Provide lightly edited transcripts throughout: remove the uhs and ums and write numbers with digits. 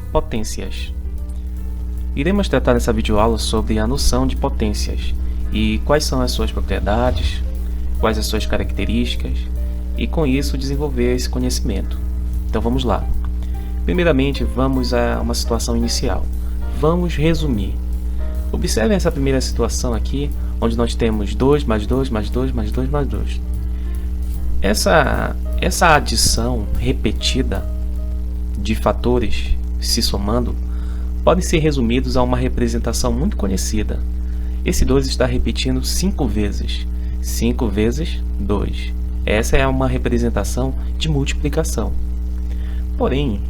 potências. Iremos tratar nessa videoaula sobre a noção de potências e quais são as suas propriedades, quais as suas características e com isso desenvolver esse conhecimento. Então vamos lá. Primeiramente vamos a uma situação inicial. Vamos resumir. Observem essa primeira situação aqui, onde nós temos 2 mais 2 mais 2 mais 2 mais 2. Essa adição repetida de fatores se somando podem ser resumidos a uma representação muito conhecida. Esse 2 está repetindo 5 vezes. 5 vezes 2. Essa é uma representação de multiplicação. Porém,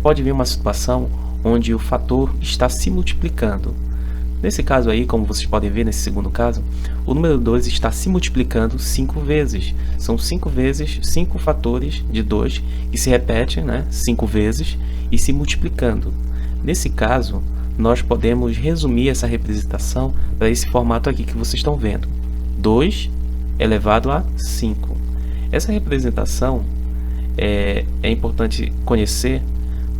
pode vir uma situação onde o fator está se multiplicando. Nesse caso aí, como vocês podem ver nesse segundo caso, o número 2 está se multiplicando 5 vezes. São 5 vezes 5 fatores de 2 que se repetem, 5 vezes e se multiplicando. Nesse caso, nós podemos resumir essa representação para esse formato aqui que vocês estão vendo. 2 elevado a 5. Essa representação é importante conhecer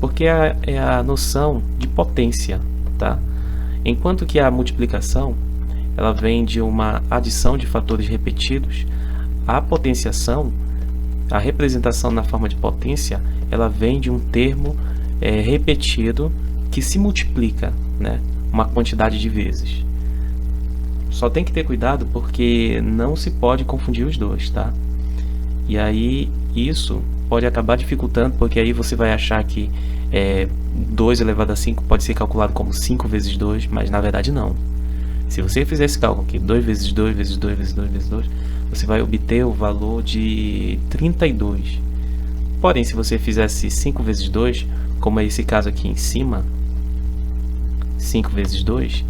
porque é a noção de potência, tá? Enquanto que a multiplicação ela vem de uma adição de fatores repetidos, a potenciação, a representação na forma de potência, ela vem de um termo repetido que se multiplica, uma quantidade de vezes. Só tem que ter cuidado porque não se pode confundir os dois, tá? E aí isso pode acabar dificultando, porque aí você vai achar que 2 elevado a 5 pode ser calculado como 5 vezes 2, mas na verdade não. Se você fizer esse cálculo aqui, 2 vezes 2 vezes 2 vezes 2 vezes 2, você vai obter o valor de 32. Porém, se você fizesse 5 vezes 2, como é esse caso aqui em cima, 5 vezes 2,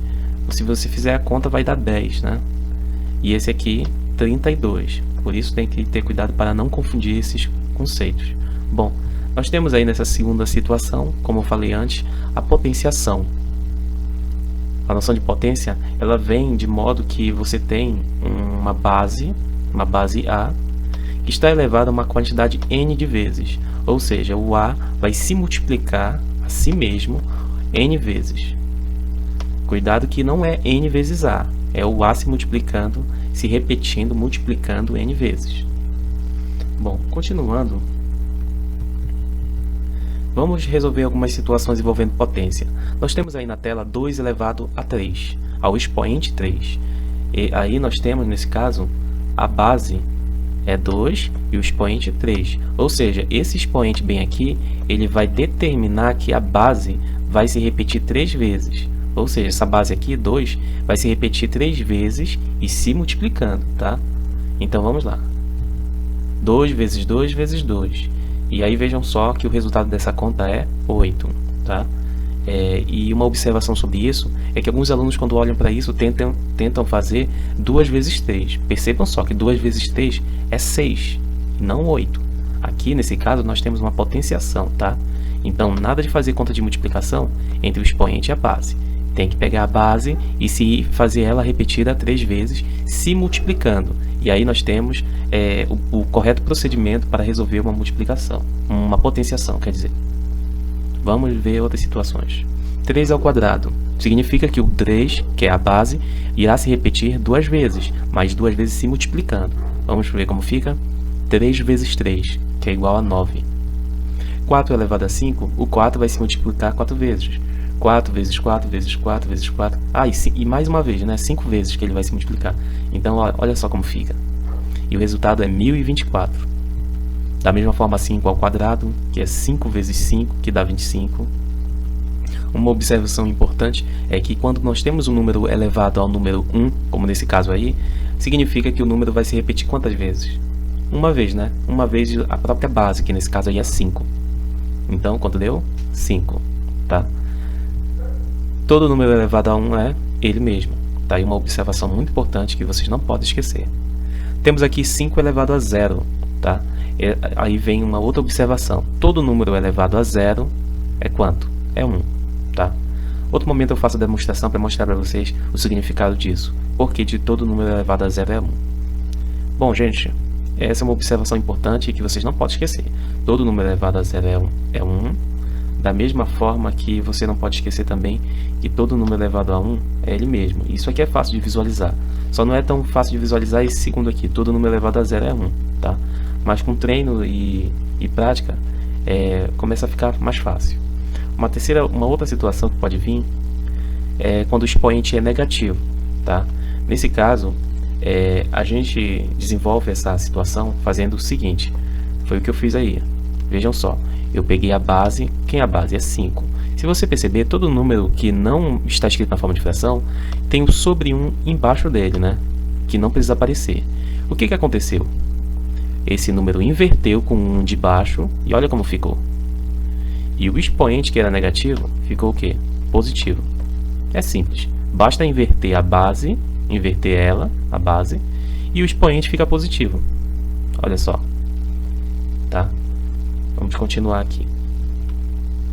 se você fizer a conta vai dar 10, E esse aqui, 32. Por isso tem que ter cuidado para não confundir esses conceitos. Bom, nós temos aí nessa segunda situação, como eu falei antes, a potenciação. A noção de potência, ela vem de modo que você tem uma base A, que está elevada a uma quantidade n de vezes. Ou seja, o A vai se multiplicar a si mesmo n vezes. Cuidado que não é n vezes A, é o A se multiplicando, se repetindo, multiplicando n vezes. Bom, continuando, vamos resolver algumas situações envolvendo potência. Nós temos aí na tela 2 elevado a 3, ao expoente 3. E aí nós temos, nesse caso, a base é 2 e o expoente 3. Ou seja, esse expoente bem aqui, ele vai determinar que a base vai se repetir 3 vezes. Ou seja, essa base aqui, 2, vai se repetir 3 vezes e se multiplicando, tá? Então vamos lá. 2 vezes 2 vezes 2. E aí vejam só que o resultado dessa conta é 8, tá? E uma observação sobre isso é que alguns alunos, quando olham para isso, tentam fazer 2 vezes 3. Percebam só que 2 vezes 3 é 6, não 8. Aqui, nesse caso, nós temos uma potenciação, tá? Então, nada de fazer conta de multiplicação entre o expoente e a base. Tem que pegar a base e se fazer ela repetida 3 vezes, se multiplicando. E aí nós temos o correto procedimento para resolver uma multiplicação, uma potenciação, quer dizer. Vamos ver outras situações. 3 ao quadrado significa que o 3, que é a base, irá se repetir 2 vezes, mas 2 vezes se multiplicando. Vamos ver como fica? 3 vezes 3, que é igual a 9. 4 elevado a 5, o 4 vai se multiplicar 4 vezes. 4 vezes 4 vezes 4 vezes 4. E mais uma vez, 5 vezes que ele vai se multiplicar. Então, olha só como fica. E o resultado é 1024. Da mesma forma, 5 ao quadrado, que é 5 vezes 5, que dá 25. Uma observação importante é que quando nós temos um número elevado ao número 1, como nesse caso aí, significa que o número vai se repetir quantas vezes? Uma vez, Uma vez a própria base, que nesse caso aí é 5. Então, quanto deu? 5, tá? Todo número elevado a 1 é ele mesmo. Tá aí uma observação muito importante que vocês não podem esquecer. Temos aqui 5 elevado a 0, tá? Aí vem uma outra observação. Todo número elevado a 0 é quanto? É 1, tá? Outro momento eu faço a demonstração para mostrar para vocês o significado disso. Porque de todo número elevado a 0 é 1. Bom, gente, essa é uma observação importante que vocês não podem esquecer. Todo número elevado a 0 é 1. Da mesma forma que você não pode esquecer também que todo número elevado a 1 é ele mesmo. Isso aqui é fácil de visualizar. Só não é tão fácil de visualizar esse segundo aqui, todo número elevado a 0 é 1, tá? Mas com treino e prática, começa a ficar mais fácil. Uma outra situação que pode vir é quando o expoente é negativo, tá? Nesse caso, a gente desenvolve essa situação fazendo o seguinte, foi o que eu fiz aí. Vejam só, eu peguei a base, quem é a base? É 5. Se você perceber, todo número que não está escrito na forma de fração tem o sobre 1 embaixo dele, né? Que não precisa aparecer. O que aconteceu? Esse número inverteu com 1 de baixo e olha como ficou. E o expoente, que era negativo, ficou o quê? Positivo. É simples. Basta inverter a base, a base, e o expoente fica positivo. Olha só. Tá? Vamos continuar aqui.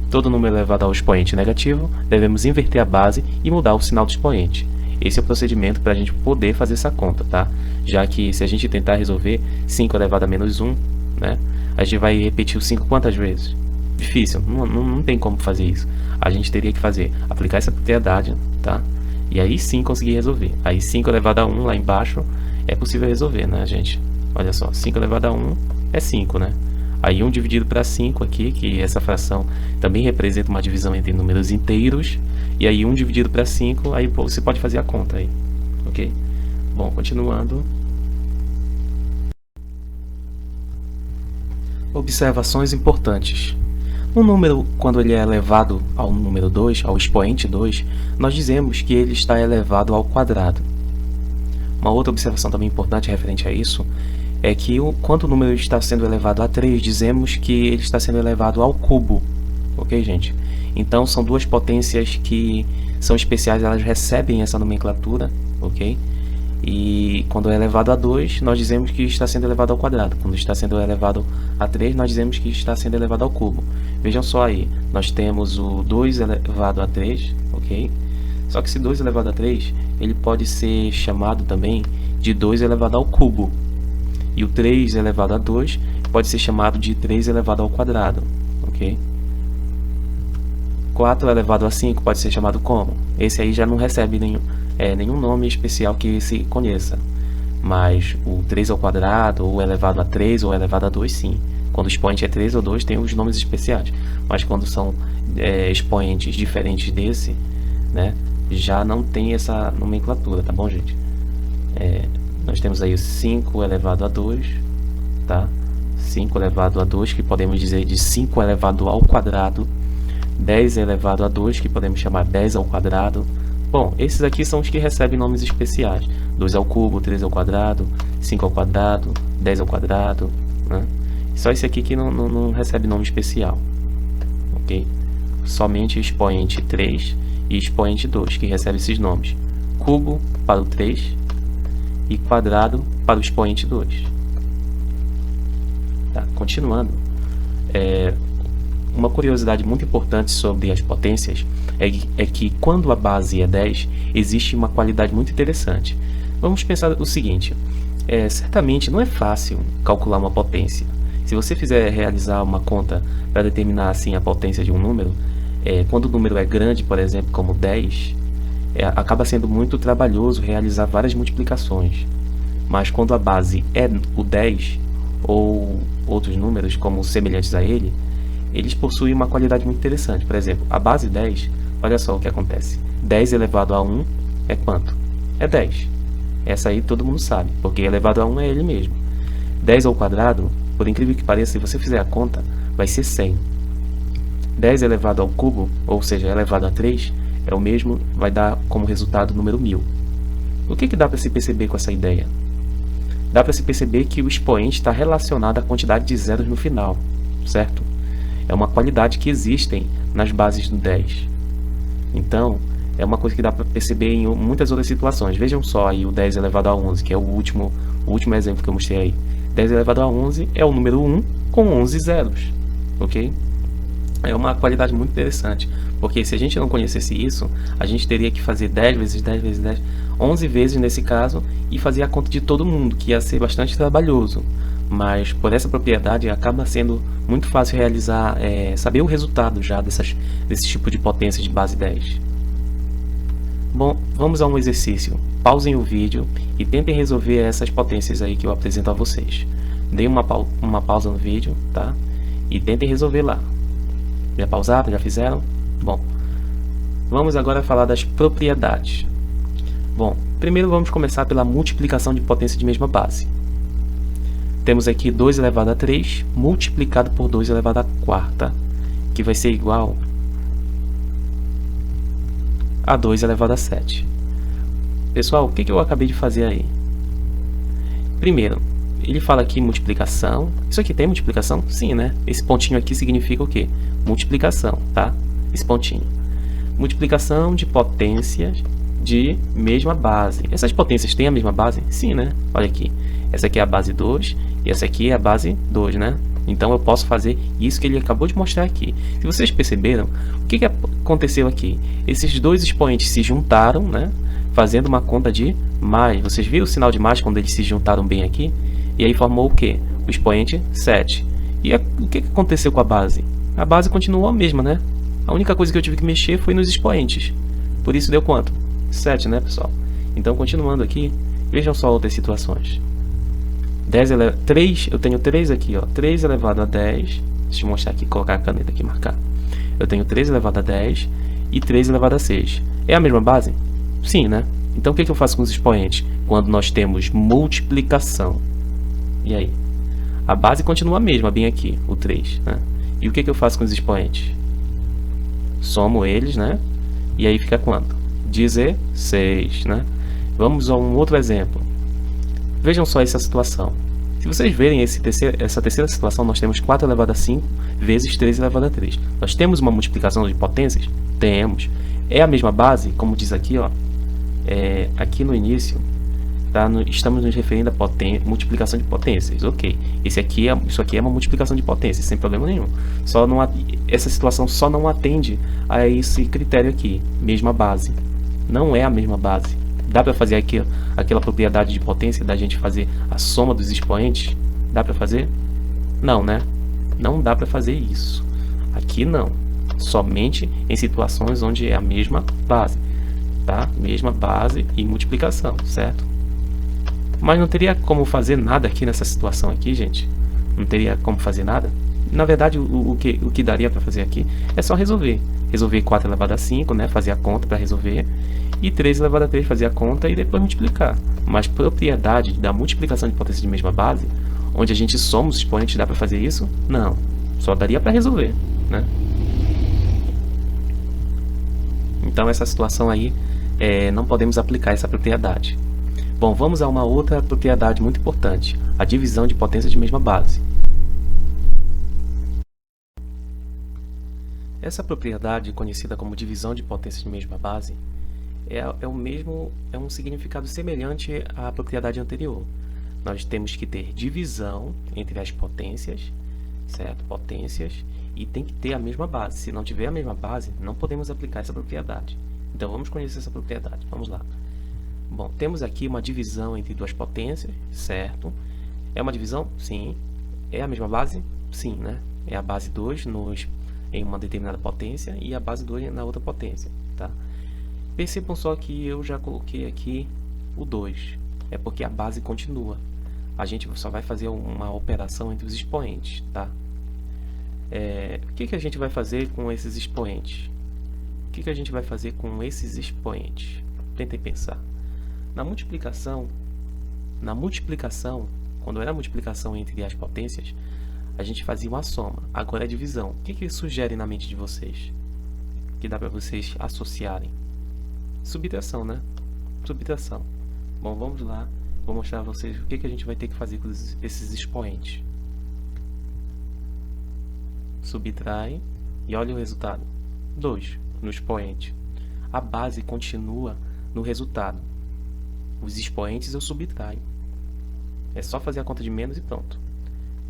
Todo número elevado ao expoente negativo, devemos inverter a base e mudar o sinal do expoente. Esse é o procedimento para a gente poder fazer essa conta, tá? Já que se a gente tentar resolver 5 elevado a menos 1, né? A gente vai repetir o 5 quantas vezes? Difícil, não tem como fazer isso. A gente teria que aplicar essa propriedade, tá? E aí sim conseguir resolver. Aí 5 elevado a 1 lá embaixo é possível resolver, né, gente? Olha só, 5 elevado a 1 é 5, né? Aí 1 dividido para 5 aqui, que essa fração também representa uma divisão entre números inteiros. E aí 1 dividido para 5, aí você pode fazer a conta aí, ok? Bom, continuando. Observações importantes. Um número, quando ele é elevado ao número 2, ao expoente 2, nós dizemos que ele está elevado ao quadrado. Uma outra observação também importante referente a isso é que quando o número está sendo elevado a 3, dizemos que ele está sendo elevado ao cubo. Ok, gente? Então, são duas potências que são especiais, elas recebem essa nomenclatura, ok? E quando é elevado a 2, nós dizemos que está sendo elevado ao quadrado. Quando está sendo elevado a 3, nós dizemos que está sendo elevado ao cubo. Vejam só aí, nós temos o 2 elevado a 3, ok? Só que esse 2 elevado a 3, ele pode ser chamado também de 2 elevado ao cubo. E o 3 elevado a 2 pode ser chamado de 3 elevado ao quadrado, ok? 4 elevado a 5 pode ser chamado como? Esse aí já não recebe nenhum nome especial que se conheça. Mas o 3 ao quadrado, ou elevado a 3, ou elevado a 2, sim. Quando o expoente é 3 ou 2, tem os nomes especiais. Mas quando são expoentes diferentes desse, né, já não tem essa nomenclatura, tá bom, gente? Nós temos aí o 5 elevado a 2, tá? 5 elevado a 2, que podemos dizer de 5 elevado ao quadrado. 10 elevado a 2, que podemos chamar 10 ao quadrado. Bom, esses aqui são os que recebem nomes especiais. 2 ao cubo, 3 ao quadrado, 5 ao quadrado, 10 ao quadrado, né? Só esse aqui que não recebe nome especial, ok? Somente expoente 3 e expoente 2 que recebe esses nomes. Cubo para o 3 e quadrado para o expoente 2. Tá, continuando. Uma curiosidade muito importante sobre as potências é que quando a base é 10, existe uma qualidade muito interessante. Vamos pensar o seguinte, certamente não é fácil calcular uma potência. Se você fizer realizar uma conta para determinar assim a potência de um número, quando o número é grande, por exemplo, como 10, acaba sendo muito trabalhoso realizar várias multiplicações. Mas quando a base é o 10, ou outros números como semelhantes a ele, eles possuem uma qualidade muito interessante. Por exemplo, a base 10, olha só o que acontece. 10 elevado a 1 é quanto? É 10. Essa aí todo mundo sabe, porque elevado a 1 é ele mesmo. 10 ao quadrado, por incrível que pareça, se você fizer a conta, vai ser 100. 10 elevado ao cubo, ou seja, elevado a 3, é o mesmo, vai dar como resultado o número 1000. O que dá para se perceber com essa ideia? Dá para se perceber que o expoente está relacionado à quantidade de zeros no final, certo? É uma qualidade que existem nas bases do 10. Então, é uma coisa que dá para perceber em muitas outras situações. Vejam só aí o 10 elevado a 11, que é o último exemplo que eu mostrei aí. 10 elevado a 11 é o número 1 com 11 zeros, ok? É uma qualidade muito interessante, porque se a gente não conhecesse isso, a gente teria que fazer 10 vezes 10 vezes 10, 11 vezes nesse caso, e fazer a conta de todo mundo, que ia ser bastante trabalhoso. mas por essa propriedade acaba sendo muito fácil realizar, saber o resultado já desse tipo de potência de base 10. Bom, vamos a um exercício. Pausem o vídeo e tentem resolver essas potências aí que eu apresento a vocês. Deem uma pausa no vídeo, tá? E tentem resolver lá. Já pausaram? Já fizeram? Bom, vamos agora falar das propriedades. Bom, primeiro vamos começar pela multiplicação de potência de mesma base. Temos aqui 2 elevado a 3 multiplicado por 2 elevado à quarta, que vai ser igual a 2 elevado a 7. Pessoal, o que eu acabei de fazer aí? Primeiro, ele fala aqui multiplicação. Isso aqui tem multiplicação? Sim, né? Esse pontinho aqui significa o quê? Multiplicação, tá? Esse pontinho. Multiplicação de potências de mesma base. Essas potências têm a mesma base? Sim, né? Olha aqui. Essa aqui é a base 2 e essa aqui é a base 2, né? Então eu posso fazer isso que ele acabou de mostrar aqui. Se vocês perceberam, o que aconteceu aqui? Esses dois expoentes se juntaram, né? Fazendo uma conta de mais. Vocês viram o sinal de mais quando eles se juntaram bem aqui? E aí formou o quê? O expoente 7. E o que aconteceu com a base? A base continuou a mesma, né? A única coisa que eu tive que mexer foi nos expoentes. Por isso deu quanto? 7, né, pessoal? Então, continuando aqui, vejam só outras situações. 3, eu tenho 3 aqui, ó. 3 elevado a 10. Deixa eu mostrar aqui, colocar a caneta aqui e marcar. Eu tenho 3 elevado a 10 e 3 elevado a 6. É a mesma base? Sim, né? Então, o que eu faço com os expoentes? Quando nós temos multiplicação. E aí? A base continua a mesma, bem aqui, o 3, né? E o que eu faço com os expoentes? Somo eles, né? E aí fica quanto? 16, né? Vamos a um outro exemplo. Vejam só essa situação. Se vocês verem essa terceira situação, nós temos 4 elevado a 5 vezes 3 elevado a 3. Nós temos uma multiplicação de potências? Temos. É a mesma base, como diz aqui, ó. Aqui no início, tá? Estamos nos referindo a multiplicação de potências. Ok. Isso aqui é uma multiplicação de potências, sem problema nenhum. Essa situação só não atende a esse critério aqui, mesma base. Não é a mesma base. Dá para fazer aqui aquela propriedade de potência da gente fazer a soma dos expoentes? Dá para fazer? Não, né? Não dá para fazer isso. Aqui não. Somente em situações onde é a mesma base, tá? Mesma base e multiplicação, certo? Mas não teria como fazer nada aqui nessa situação aqui, gente? Não teria como fazer nada? Na verdade, o que daria para fazer aqui é só resolver. Resolver 4 elevado a 5, né? Fazer a conta para resolver. E 3 elevado a 3, fazer a conta e depois multiplicar. Mas propriedade da multiplicação de potência de mesma base, onde a gente soma os expoentes, dá para fazer isso? Não. Só daria para resolver, né? Então essa situação aí, não podemos aplicar essa propriedade. Bom, vamos a uma outra propriedade muito importante, a divisão de potência de mesma base. Essa propriedade, conhecida como divisão de potência de mesma base, é um significado semelhante à propriedade anterior. Nós temos que ter divisão entre as potências, certo? Potências, e tem que ter a mesma base. Se não tiver a mesma base, não podemos aplicar essa propriedade. Então vamos conhecer essa propriedade. Vamos lá. Bom, temos aqui uma divisão entre duas potências, certo? É uma divisão? Sim. É a mesma base? Sim, né? É a base 2 em uma determinada potência e a base 2 na outra potência, tá? Percebam só que eu já coloquei aqui o 2. É porque a base continua. A gente só vai fazer uma operação entre os expoentes, tá? O que a gente vai fazer com esses expoentes? O que a gente vai fazer com esses expoentes? Tentem pensar. Na multiplicação, quando era a multiplicação entre as potências, a gente fazia uma soma. Agora é divisão. O que sugere na mente de vocês? Que dá para vocês associarem? Subtração, né? Subtração. Bom, vamos lá. Vou mostrar a vocês o que a gente vai ter que fazer com esses expoentes. Subtrai e olha o resultado. 2 no expoente. A base continua no resultado. Os expoentes eu subtraio. É só fazer a conta de menos e pronto.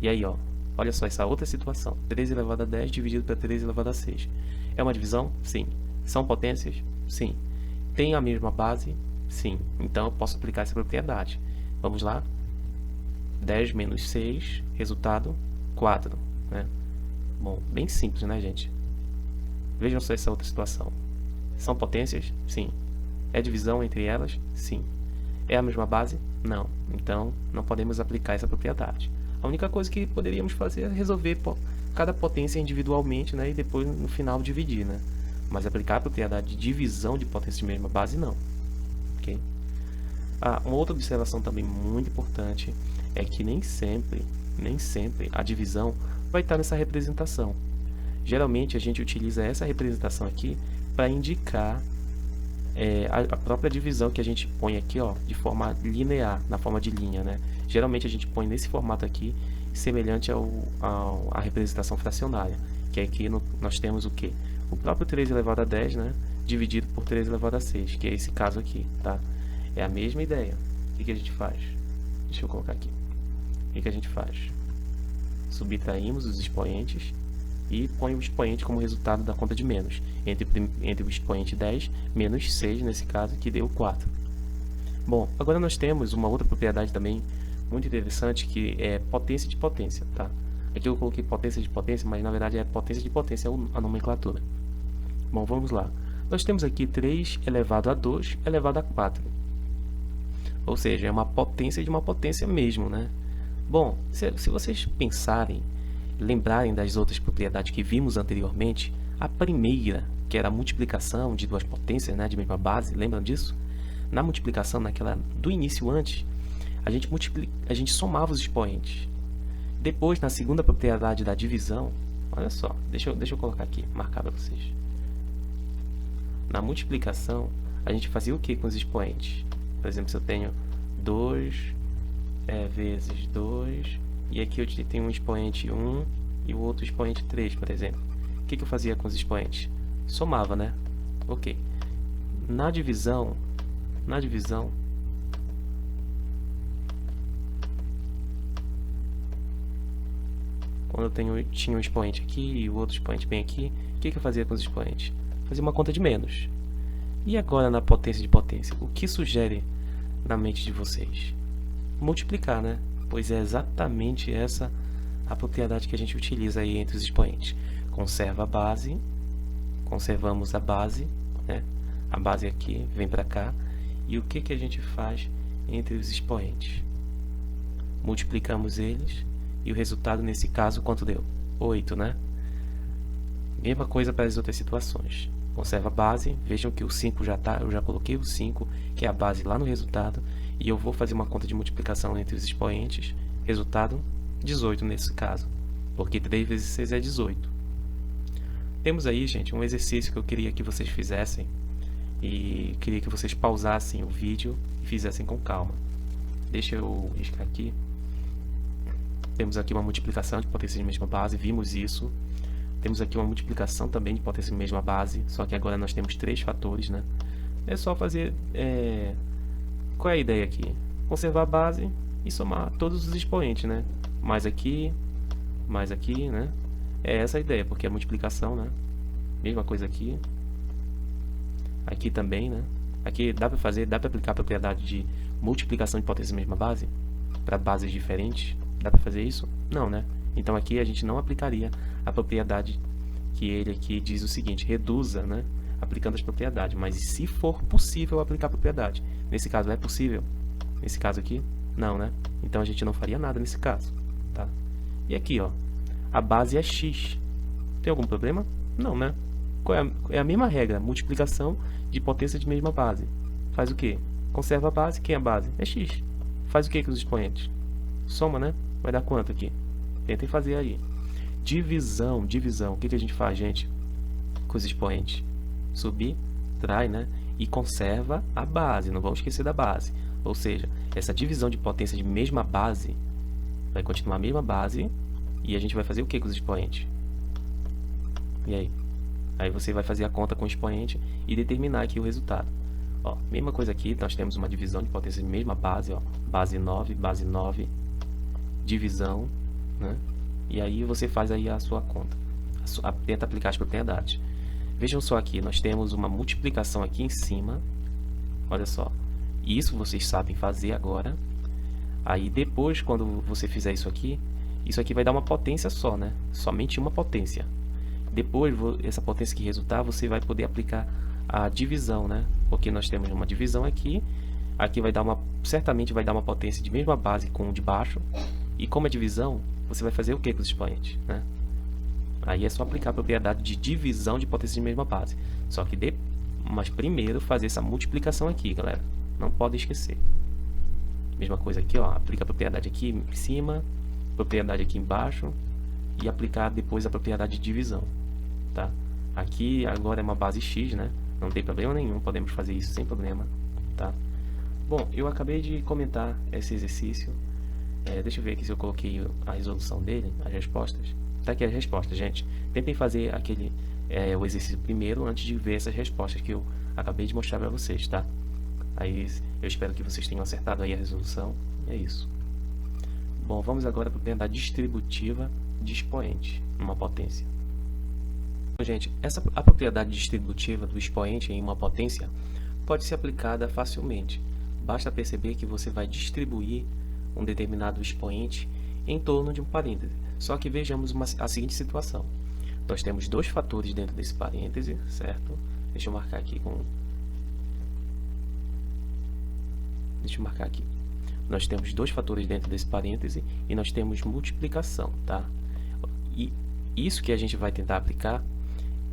E aí, ó, olha só essa outra situação. 3 elevado a 10 dividido para 3 elevado a 6. É uma divisão? Sim. São potências? Sim. Tem a mesma base? Sim. Então eu posso aplicar essa propriedade. Vamos lá? 10 menos 6, resultado 4, né? Bom, bem simples, né, gente? Vejam só essa outra situação. São potências? Sim. É divisão entre elas? Sim. É a mesma base? Não. Então, não podemos aplicar essa propriedade. A única coisa que poderíamos fazer é resolver cada potência individualmente, né, e depois, no final, dividir, né? Mas aplicar a propriedade de divisão de potências de mesma base, não. Ok? Uma outra observação também muito importante é que nem sempre a divisão vai estar nessa representação. Geralmente a gente utiliza essa representação aqui para indicar a própria divisão que a gente põe aqui, ó, de forma linear, na forma de linha, né? Geralmente a gente põe nesse formato aqui, semelhante à representação fracionária, que aqui nós temos o quê? O próprio 3 elevado a 10, né? Dividido por 3 elevado a 6, que é esse caso aqui, tá? É a mesma ideia. O que a gente faz? Deixa eu colocar aqui. O que a gente faz? Subtraímos os expoentes e põe o expoente como resultado da conta de menos. Entre o expoente 10 menos 6, nesse caso, que deu 4. Bom, agora nós temos uma outra propriedade também muito interessante, que é potência de potência, tá? Aqui eu coloquei potência de potência, mas na verdade é potência de potência a nomenclatura. Bom, vamos lá. Nós temos aqui 3 elevado a 2 elevado a 4. Ou seja, é uma potência de uma potência mesmo, né? Bom, se vocês pensarem, lembrarem das outras propriedades que vimos anteriormente, a primeira, que era a multiplicação de duas potências, né, de mesma base, lembram disso? Na multiplicação, do início antes, a gente somava os expoentes. Depois, na segunda propriedade da divisão, olha só, deixa eu colocar aqui, marcar para vocês. Na multiplicação, a gente fazia o que com os expoentes? Por exemplo, se eu tenho 2 vezes 2, e aqui eu tenho um expoente 1 e o outro expoente 3, por exemplo. O que eu fazia com os expoentes? Somava, né? Ok. Na divisão, quando eu tinha um expoente aqui e o outro expoente bem aqui, o que eu fazia com os expoentes? Fazia uma conta de menos. E agora na potência de potência? O que sugere na mente de vocês? Multiplicar, né? Pois é exatamente essa a propriedade que a gente utiliza aí entre os expoentes. Conserva a base, conservamos a base, né? A base aqui vem para cá. E o que a gente faz entre os expoentes? Multiplicamos eles e o resultado nesse caso quanto deu? 8, né? Mesma coisa para as outras situações. Conserva a base, vejam que o 5 eu já coloquei o 5, que é a base lá no resultado, e eu vou fazer uma conta de multiplicação entre os expoentes, resultado 18 nesse caso, porque 3 vezes 6 é 18. Temos aí, gente, um exercício que eu queria que vocês fizessem, e queria que vocês pausassem o vídeo e fizessem com calma. Deixa eu riscar aqui. Temos aqui uma multiplicação de potência de mesma base, vimos isso. Temos aqui uma multiplicação também de potência de mesma base, só que agora nós temos 3 fatores, né? É só fazer... Qual é a ideia aqui? Conservar a base e somar todos os expoentes, né? Mais aqui, né? É essa a ideia, porque a multiplicação, né? Mesma coisa aqui. Aqui também, né? Aqui dá para aplicar a propriedade de multiplicação de potência de mesma base para bases diferentes. Dá para fazer isso? Não, né? Então aqui a gente não aplicaria a propriedade que ele aqui diz o seguinte, reduza, né? Aplicando as propriedades, mas se for possível aplicar a propriedade. Nesse caso é possível? Nesse caso aqui, não, né? Então a gente não faria nada nesse caso, tá? E aqui, ó, a base é x. Tem algum problema? Não, né? É a mesma regra, multiplicação de potência de mesma base. Faz o quê? Conserva a base, quem é a base? É x. Faz o que com os expoentes? Soma, né? Vai dar quanto aqui? Tentem fazer aí. Divisão. O que a gente faz, gente? Com os expoentes? Subtrai, né? E conserva a base. Não vamos esquecer da base. Ou seja, essa divisão de potência de mesma base vai continuar a mesma base. E a gente vai fazer o que com os expoentes? E aí? Aí você vai fazer a conta com o expoente e determinar aqui o resultado. Ó, mesma coisa aqui, nós temos uma divisão de potência de mesma base. Ó, base 9, divisão, né? E aí você faz aí a sua conta, tenta aplicar as propriedades. Vejam só aqui, nós temos uma multiplicação aqui em cima, olha só, isso vocês sabem fazer agora. Aí depois, quando você fizer isso aqui vai dar uma potência só, né? Somente uma potência. Depois, essa potência que resultar, você vai poder aplicar a divisão, né? Porque nós temos uma divisão aqui. Aqui vai dar certamente vai dar uma potência de mesma base com o de baixo. E como é divisão, você vai fazer o que com os expoentes, né? Aí é só aplicar a propriedade de divisão de potência de mesma base. Só que mas primeiro fazer essa multiplicação aqui, galera. Não pode esquecer. Mesma coisa aqui, ó. Aplica a propriedade aqui em cima, propriedade aqui embaixo e aplicar depois a propriedade de divisão, tá? Aqui agora é uma base X, né? Não tem problema nenhum, podemos fazer isso sem problema, tá? Bom, eu acabei de comentar esse exercício. Deixa eu ver aqui se eu coloquei a resolução dele, as respostas. Tá aqui as respostas, gente. Tentem fazer o exercício primeiro antes de ver essas respostas que eu acabei de mostrar para vocês, tá? Aí eu espero que vocês tenham acertado aí a resolução. É isso. Bom, vamos agora para a propriedade distributiva de expoente numa potência. Gente, a propriedade distributiva do expoente em uma potência pode ser aplicada facilmente. Basta perceber que você vai distribuir um determinado expoente em torno de um parêntese. Só que vejamos a seguinte situação. Nós temos dois fatores dentro desse parêntese, certo? Deixa eu marcar aqui Nós temos dois fatores dentro desse parêntese e nós temos multiplicação, tá? E isso que a gente vai tentar aplicar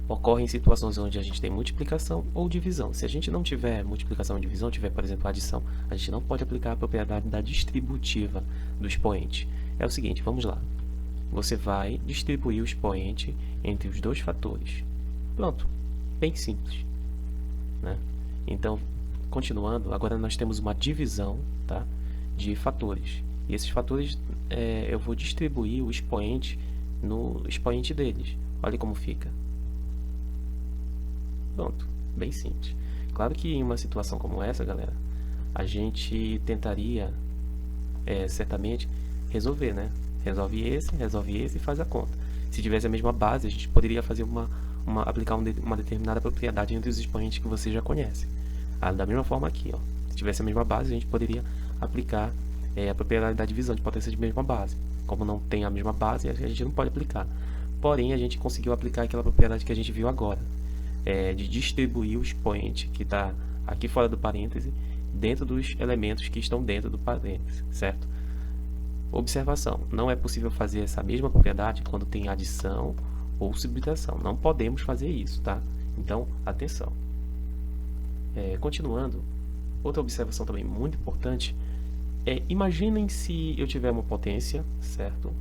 ocorre em situações onde a gente tem multiplicação ou divisão. Se a gente não tiver multiplicação ou divisão, tiver, por exemplo, adição, a gente não pode aplicar a propriedade da distributiva do expoente. É o seguinte, vamos lá. Você vai distribuir o expoente entre os dois fatores. Pronto, bem simples, né? Então, continuando, agora nós temos uma divisão, tá, de fatores. E esses fatores, eu vou distribuir o expoente no expoente deles. Olha como fica. Pronto, bem simples. Claro que em uma situação como essa, galera, a gente tentaria, certamente, resolver, né? Resolve esse e faz a conta. Se tivesse a mesma base, a gente poderia fazer aplicar uma determinada propriedade entre os expoentes que você já conhece. Da mesma forma aqui, ó. Se tivesse a mesma base, a gente poderia aplicar a propriedade da divisão de potência de mesma base. Como não tem a mesma base, a gente não pode aplicar. Porém, a gente conseguiu aplicar aquela propriedade que a gente viu agora. De distribuir o expoente que está aqui fora do parêntese dentro dos elementos que estão dentro do parêntese, certo? Observação, não é possível fazer essa mesma propriedade quando tem adição ou subtração. Não podemos fazer isso, tá? Então, atenção. Continuando, outra observação também muito importante imaginem se eu tiver uma potência, certo?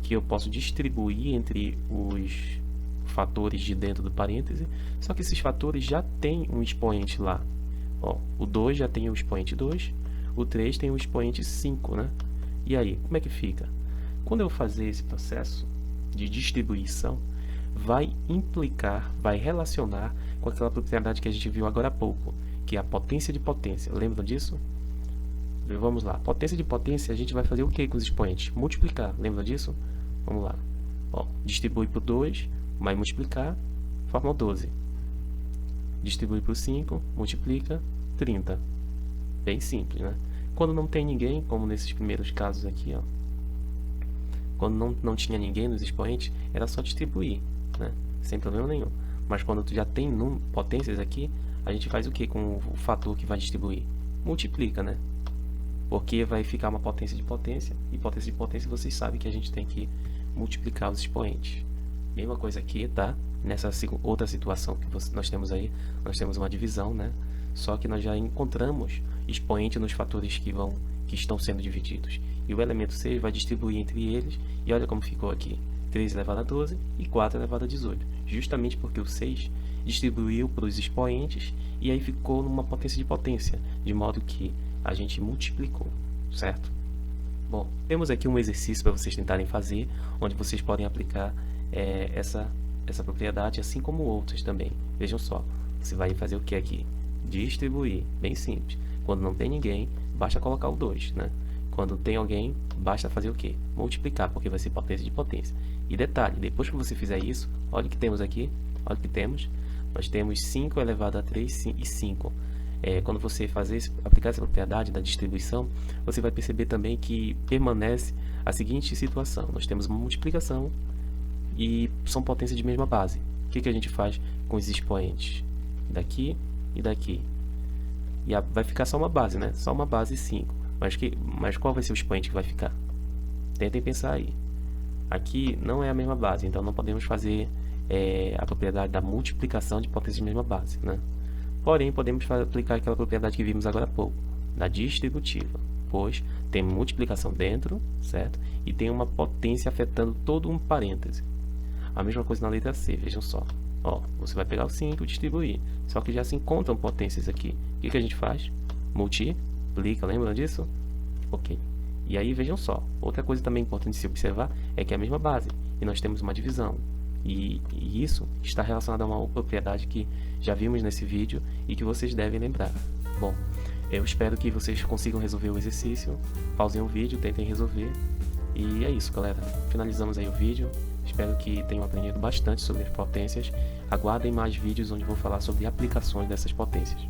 Que eu posso distribuir entre os fatores de dentro do parêntese, só que esses fatores já têm um expoente lá. Ó, o 2 já tem o expoente 2, o 3 tem o expoente 5, né? E aí, como é que fica? Quando eu fazer esse processo de distribuição, vai relacionar com aquela propriedade que a gente viu agora há pouco, que é a potência de potência. Lembram disso? Vamos lá. Potência de potência, a gente vai fazer o que com os expoentes? Multiplicar. Lembra disso? Vamos lá. Ó, distribui por 2, vai multiplicar, forma 12. Distribui por 5, multiplica, 30. Bem simples, né? Quando não tem ninguém, como nesses primeiros casos aqui, ó. Quando não tinha ninguém nos expoentes, era só distribuir, né? Sem problema nenhum. Mas quando tu já tem potências aqui, a gente faz o que com o fator que vai distribuir? Multiplica, né? Porque vai ficar uma potência de potência, e potência de potência vocês sabem que a gente tem que multiplicar os expoentes. Mesma coisa aqui, tá? Nessa outra situação que nós temos aí, nós temos uma divisão, né? Só que nós já encontramos expoente nos fatores que estão sendo divididos. E o elemento 6 vai distribuir entre eles, e olha como ficou aqui. 3 elevado a 12 e 4 elevado a 18. Justamente porque o 6 distribuiu para os expoentes, e aí ficou numa potência de potência, de modo que a gente multiplicou, certo? Bom, temos aqui um exercício para vocês tentarem fazer, onde vocês podem aplicar essa propriedade, assim como outras também. Vejam só, você vai fazer o que aqui? Distribuir, bem simples. Quando não tem ninguém, basta colocar o 2, né? Quando tem alguém, basta fazer o que? Multiplicar, porque vai ser potência de potência. E detalhe, depois que você fizer isso, olha o que temos aqui, olha o que temos. Nós temos 5 elevado a 3 e 5. quando você aplicar essa propriedade da distribuição, você vai perceber também que permanece a seguinte situação: nós temos uma multiplicação e são potências de mesma base. O que a gente faz com os expoentes? Daqui e daqui. E vai ficar só uma base, né? Só uma base 5. Mas qual vai ser o expoente que vai ficar? Tentem pensar aí. Aqui não é a mesma base, então não podemos fazer a propriedade da multiplicação de potências de mesma base, né? Porém, podemos aplicar aquela propriedade que vimos agora há pouco, da distributiva, pois tem multiplicação dentro, certo? E tem uma potência afetando todo um parêntese. A mesma coisa na letra C, vejam só. Ó, você vai pegar o 5 e distribuir, só que já se encontram potências aqui. O que a gente faz? Multiplica, lembram disso? Ok. E aí, vejam só, outra coisa também importante de se observar é que é a mesma base, e nós temos uma divisão. E isso está relacionado a uma propriedade que já vimos nesse vídeo e que vocês devem lembrar. Bom, eu espero que vocês consigam resolver o exercício. Pausem o vídeo, tentem resolver. E é isso, galera. Finalizamos aí o vídeo. Espero que tenham aprendido bastante sobre as potências. Aguardem mais vídeos onde vou falar sobre aplicações dessas potências.